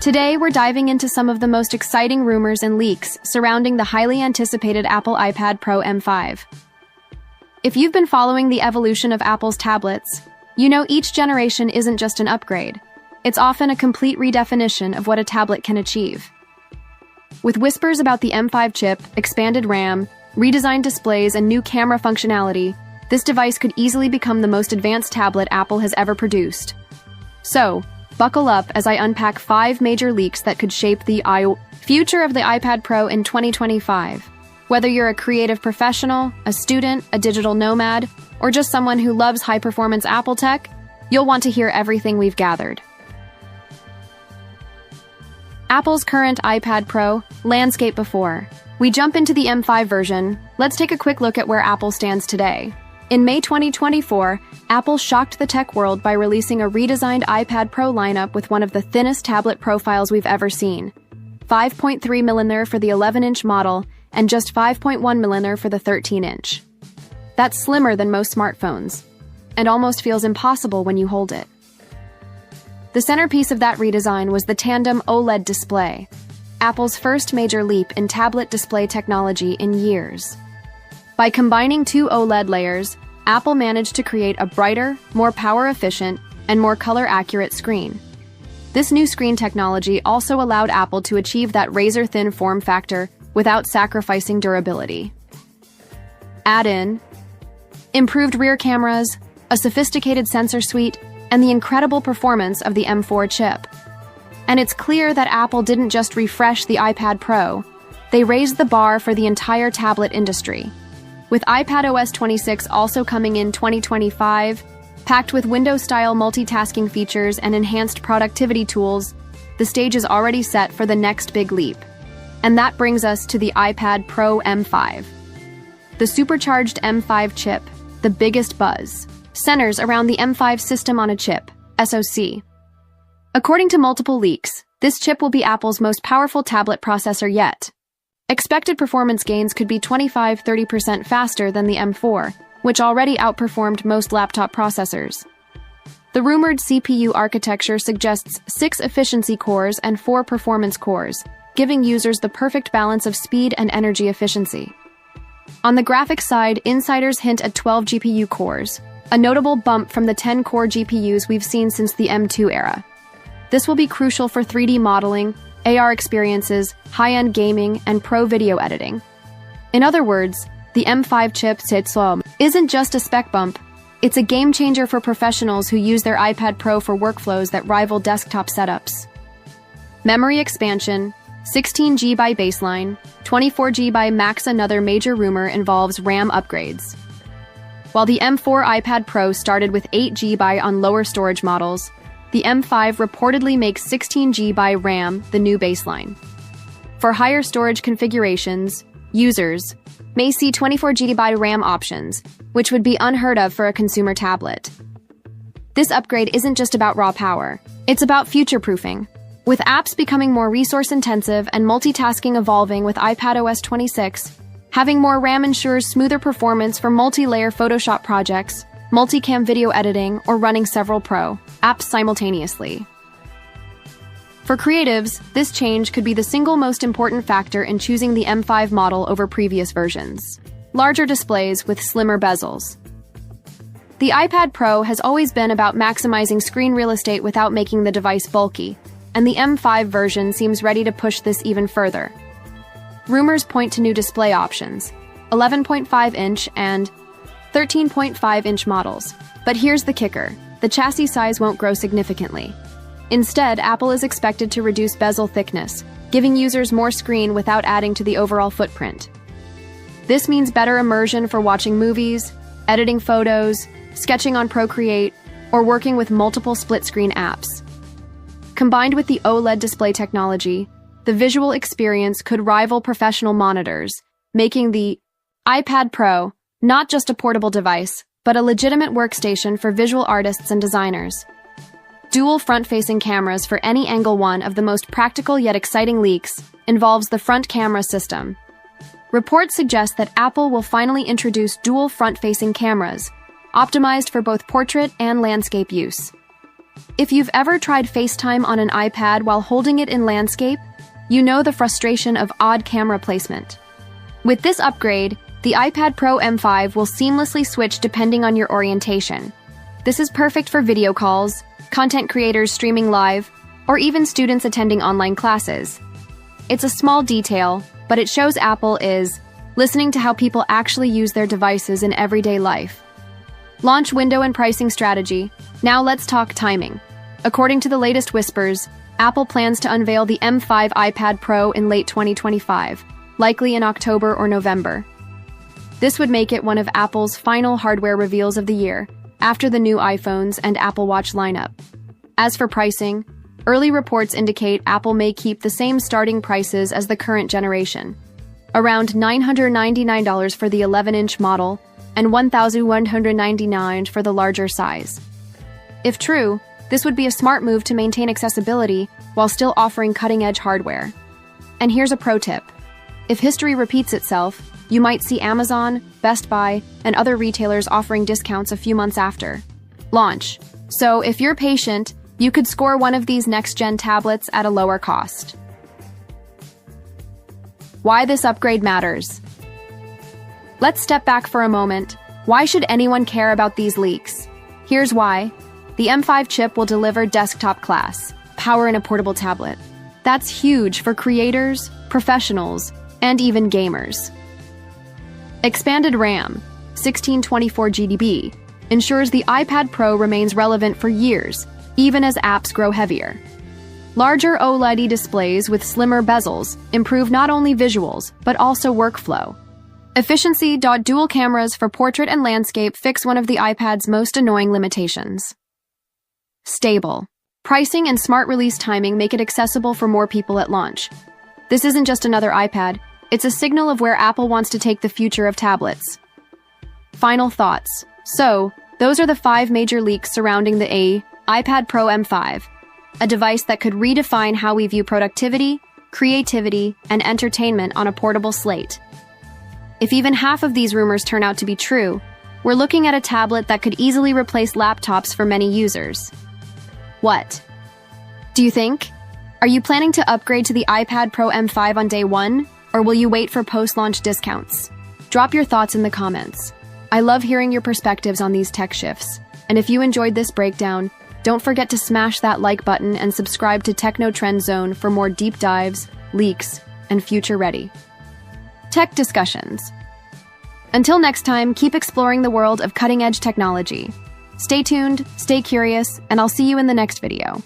Today, we're diving into some of the most exciting rumors and leaks surrounding the highly anticipated Apple iPad Pro M5. If you've been following the evolution of Apple's tablets, you know each generation isn't just an upgrade. It's often a complete redefinition of what a tablet can achieve. With whispers about the M5 chip, expanded RAM, redesigned displays, and new camera functionality, this device could easily become the most advanced tablet Apple has ever produced. So, buckle up as I unpack 5 major leaks that could shape the future of the iPad Pro in 2025. Whether you're a creative professional, a student, a digital nomad, or just someone who loves high-performance Apple tech, you'll want to hear everything we've gathered. Apple's current iPad Pro, landscape before. We jump into the M5 version, let's take a quick look at where Apple stands today. In May 2024, Apple shocked the tech world by releasing a redesigned iPad Pro lineup with one of the thinnest tablet profiles we've ever seen. 5.3mm for the 11-inch model, and just 5.1mm for the 13-inch. That's slimmer than most smartphones, and almost feels impossible when you hold it. The centerpiece of that redesign was the Tandem OLED display, Apple's first major leap in tablet display technology in years. By combining 2 OLED layers, Apple managed to create a brighter, more power-efficient, and more color-accurate screen. This new screen technology also allowed Apple to achieve that razor-thin form factor without sacrificing durability. Add in improved rear cameras, a sophisticated sensor suite, and the incredible performance of the M4 chip. And it's clear that Apple didn't just refresh the iPad Pro, they raised the bar for the entire tablet industry. With iPadOS 26 also coming in 2025, packed with Windows-style multitasking features and enhanced productivity tools, the stage is already set for the next big leap. And that brings us to the iPad Pro M5. The supercharged M5 chip, the biggest buzz, centers around the M5 System on a Chip, SoC. According to multiple leaks, this chip will be Apple's most powerful tablet processor yet. Expected performance gains could be 25–30% faster than the M4, which already outperformed most laptop processors. The rumored CPU architecture suggests 6 efficiency cores and 4 performance cores, giving users the perfect balance of speed and energy efficiency. On the graphics side, insiders hint at 12 GPU cores, a notable bump from the 10-core GPUs we've seen since the M2 era. This will be crucial for 3D modeling, AR experiences, high-end gaming, and pro video editing. In other words, the M5 chip isn't just a spec bump, it's a game-changer for professionals who use their iPad Pro for workflows that rival desktop setups. Memory expansion, 16GB by baseline, 24GB by max. Another major rumor involves RAM upgrades. While the M4 iPad Pro started with 8GB on lower storage models, the M5 reportedly makes 16GB by RAM the new baseline. For higher storage configurations, users may see 24GB by RAM options, which would be unheard of for a consumer tablet. This upgrade isn't just about raw power, it's about future-proofing. With apps becoming more resource-intensive and multitasking evolving with iPadOS 26, having more RAM ensures smoother performance for multi-layer Photoshop projects, multicam video editing, or running several pro apps simultaneously. For creatives, this change could be the single most important factor in choosing the M5 model over previous versions. Larger displays with slimmer bezels. The iPad Pro has always been about maximizing screen real estate without making the device bulky, and the M5 version seems ready to push this even further. Rumors point to new display options, 11.5-inch and 13.5-inch models. But here's the kicker, the chassis size won't grow significantly. Instead, Apple is expected to reduce bezel thickness, giving users more screen without adding to the overall footprint. This means better immersion for watching movies, editing photos, sketching on Procreate, or working with multiple split-screen apps. Combined with the OLED display technology, the visual experience could rival professional monitors, making the iPad Pro not just a portable device, but a legitimate workstation for visual artists and designers. Dual front-facing cameras for any angle. One of the most practical yet exciting leaks involves the front camera system. Reports suggest that Apple will finally introduce dual front-facing cameras, optimized for both portrait and landscape use. If you've ever tried FaceTime on an iPad while holding it in landscape, you know the frustration of odd camera placement. With this upgrade, the iPad Pro M5 will seamlessly switch depending on your orientation. This is perfect for video calls, content creators streaming live, or even students attending online classes. It's a small detail, but it shows Apple is listening to how people actually use their devices in everyday life. Launch window and pricing strategy. Now let's talk timing. According to the latest whispers, Apple plans to unveil the M5 iPad Pro in late 2025, likely in October or November. This would make it one of Apple's final hardware reveals of the year, after the new iPhones and Apple Watch lineup. As for pricing, early reports indicate Apple may keep the same starting prices as the current generation, around $999 for the 11-inch model and $1,199 for the larger size. If true, this would be a smart move to maintain accessibility while still offering cutting-edge hardware. And here's a pro tip. If history repeats itself, you might see Amazon, Best Buy, and other retailers offering discounts a few months after launch. So if you're patient, you could score one of these next-gen tablets at a lower cost. Why this upgrade matters. Let's step back for a moment. Why should anyone care about these leaks? Here's why. The M5 chip will deliver desktop-class power in a portable tablet. That's huge for creators, professionals, and even gamers. Expanded RAM, 1624 GB, ensures the iPad Pro remains relevant for years, even as apps grow heavier. Larger OLED displays with slimmer bezels improve not only visuals, but also workflow. Efficiency. Dual cameras for portrait and landscape fix one of the iPad's most annoying limitations. Stable. Pricing and smart release timing make it accessible for more people at launch. This isn't just another iPad, it's a signal of where Apple wants to take the future of tablets. Final thoughts. So, those are the 5 major leaks surrounding the iPad Pro M5, a device that could redefine how we view productivity, creativity, and entertainment on a portable slate. If even half of these rumors turn out to be true, we're looking at a tablet that could easily replace laptops for many users. What do you think? Are you planning to upgrade to the iPad Pro M5 on day one, or will you wait for post-launch discounts? Drop your thoughts in the comments. I love hearing your perspectives on these tech shifts, and if you enjoyed this breakdown, don't forget to smash that like button and subscribe to Techno Trend Zone for more deep dives, leaks, and future-ready tech discussions. Until next time, keep exploring the world of cutting-edge technology. Stay tuned, stay curious, and I'll see you in the next video.